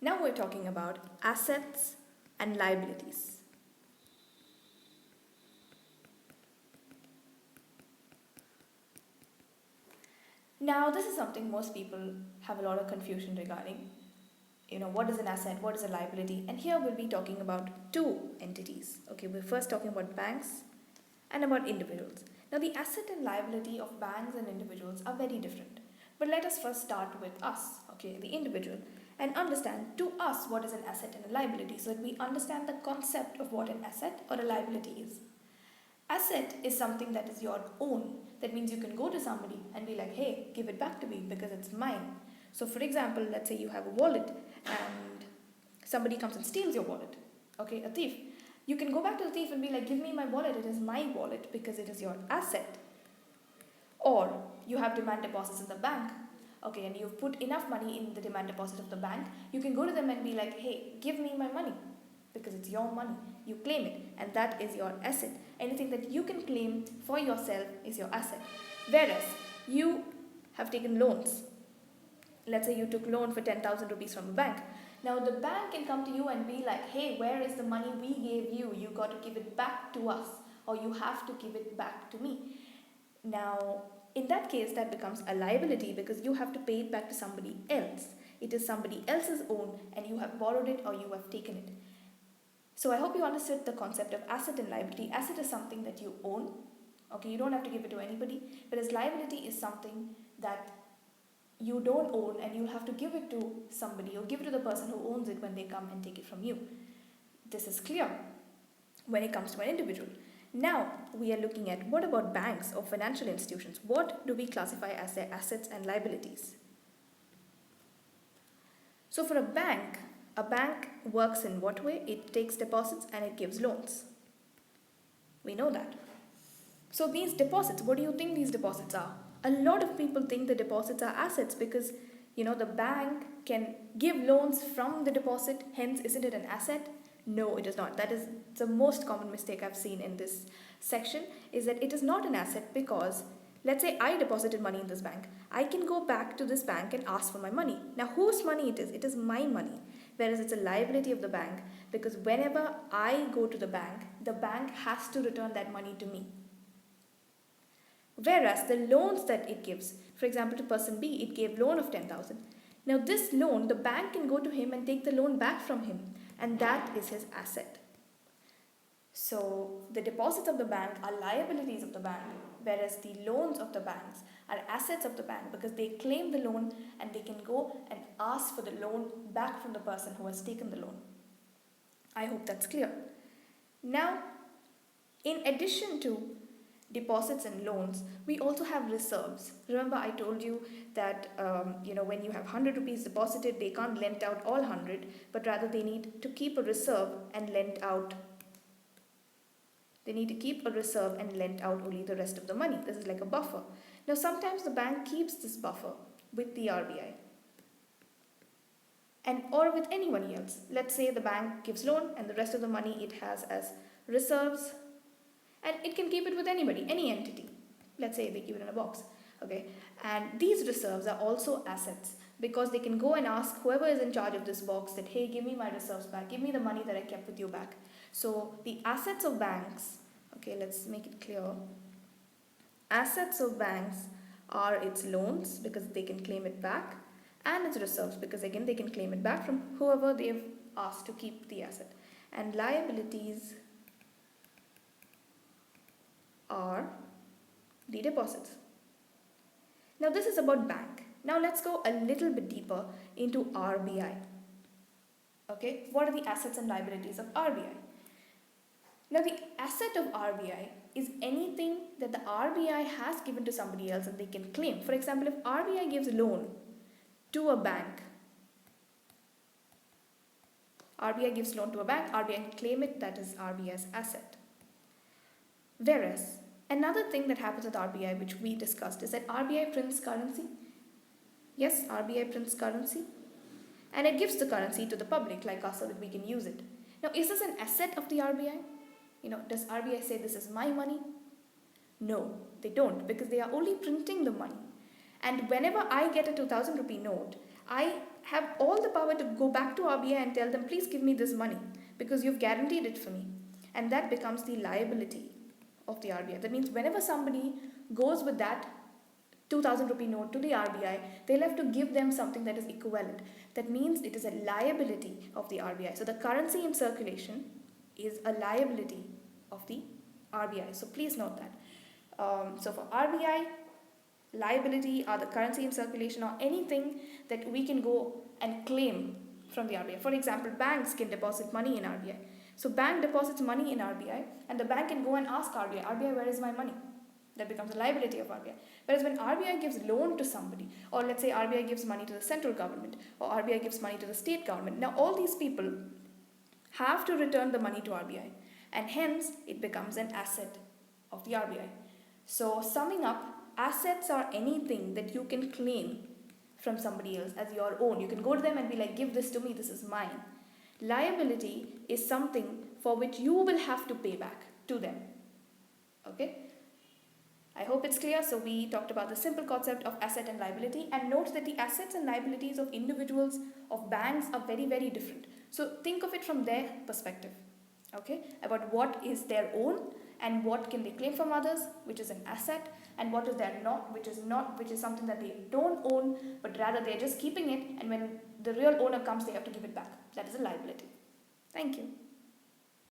Now we're talking about assets and liabilities. Now, this is something most people have a lot of confusion regarding. What is an asset, what is a liability? And here we'll be talking about two entities. Okay, we're first talking about banks and about individuals. Now, the asset and liability of banks and individuals are very different. But let us first start with us, okay, the individual, and understand to us what is an asset and a liability so that we understand the concept of what an asset or a liability is. Asset is something that is your own. That means you can go to somebody and be like, hey, give it back to me because it's mine. So, for example, let's say you have a wallet and somebody comes and steals your wallet, okay, a thief. You can go back to the thief and be like, give me my wallet, it is my wallet because it is your asset. Or you have demand deposits in the bank, okay, and you've put enough money in the demand deposit of the bank. You can go to them and be like, hey, give me my money because it's your money. You claim it and that is your asset. Anything that you can claim for yourself is your asset. Whereas you have taken loans. Let's say you took loan for 10,000 rupees from a bank. Now the bank can come to you and be like, hey, where is the money we gave you? You got to give it back to us, or you have to give it back to me. Now, in that case, that becomes a liability because you have to pay it back to somebody else. It is somebody else's own and you have borrowed it or you have taken it. So I hope you understood the concept of asset and liability. Asset is something that you own. Okay, you don't have to give it to anybody. Whereas liability is something that you don't own and you'll have to give it to somebody or give it to the person who owns it when they come and take it from you. This is clear when it comes to an individual. Now we are looking at what about banks or financial institutions? What do we classify as their assets and liabilities? So for a bank works in what way? It takes deposits and it gives loans. We know that. So these deposits, what do you think these deposits are? A lot of people think the deposits are assets because the bank can give loans from the deposit, hence isn't it an asset? No, it is not. That is the most common mistake I've seen in this section, is that it is not an asset because let's say I deposited money in this bank. I can go back to this bank and ask for my money. Now whose money it is? It is my money. Whereas it's a liability of the bank because whenever I go to the bank has to return that money to me. Whereas the loans that it gives, for example to person B, it gave loan of 10,000. Now this loan, the bank can go to him and take the loan back from him, and that is his asset. So the deposits of the bank are liabilities of the bank, whereas the loans of the banks are assets of the bank because they claim the loan and they can go and ask for the loan back from the person who has taken the loan. I hope that's clear. Now, in addition to deposits and loans, we also have reserves. Remember I told you that when you have 100 rupees deposited, they can't lend out all 100, but rather they need to keep a reserve and lend out. They need to keep a reserve and lend out only the rest of the money. This is like a buffer. Now sometimes the bank keeps this buffer with the RBI or with anybody else. Let's say the bank gives loan and the rest of the money it has as reserves, and it can keep it with anybody, any entity. Let's say they keep it in a box, okay? And these reserves are also assets because they can go and ask whoever is in charge of this box that, hey, give me my reserves back, give me the money that I kept with you back. So the assets of banks, okay, let's make it clear. Assets of banks are its loans because they can claim it back, and its reserves because again they can claim it back from whoever they've asked to keep the asset. And liabilities are the deposits. Now this is about bank. Now let's go a little bit deeper into RBI. Okay, what are the assets and liabilities of RBI? Now the asset of RBI is anything that the RBI has given to somebody else and they can claim. For example, if RBI gives a loan to a bank, RBI gives loan to a bank, RBI can claim it, that is RBI's asset. Whereas another thing that happens with RBI, which we discussed, is that RBI prints currency. Yes, RBI prints currency and it gives the currency to the public like us so that we can use it. Now, is this an asset of the RBI? Does RBI say this is my money? No, they don't, because they are only printing the money. And whenever I get a 2,000 rupee note, I have all the power to go back to RBI and tell them, please give me this money because you've guaranteed it for me. And that becomes the liability of the RBI. That means whenever somebody goes with that 2000 rupee note to the RBI, they'll have to give them something that is equivalent. That means it is a liability of the RBI. So the currency in circulation is a liability of the RBI. So please note that. So for RBI, liability are the currency in circulation or anything that we can go and claim from the RBI. For example, banks can deposit money in RBI. So bank deposits money in RBI and the bank can go and ask RBI, where is my money? That becomes a liability of RBI. Whereas when RBI gives loan to somebody, or let's say RBI gives money to the central government, or RBI gives money to the state government, now all these people have to return the money to RBI, and hence it becomes an asset of the RBI. So summing up, assets are anything that you can claim from somebody else as your own. You can go to them and be like, give this to me, this is mine. Liability is something for which you will have to pay back to them. Okay? I hope it's clear. So we talked about the simple concept of asset and liability, and note that the assets and liabilities of individuals, of banks, are very, very different. So think of it from their perspective, okay, about what is their own and what can they claim from others, which is an asset, and what is their not, which is something that they don't own, but rather they're just keeping it, and when the real owner comes, they have to give it back. That is a liability. Thank you.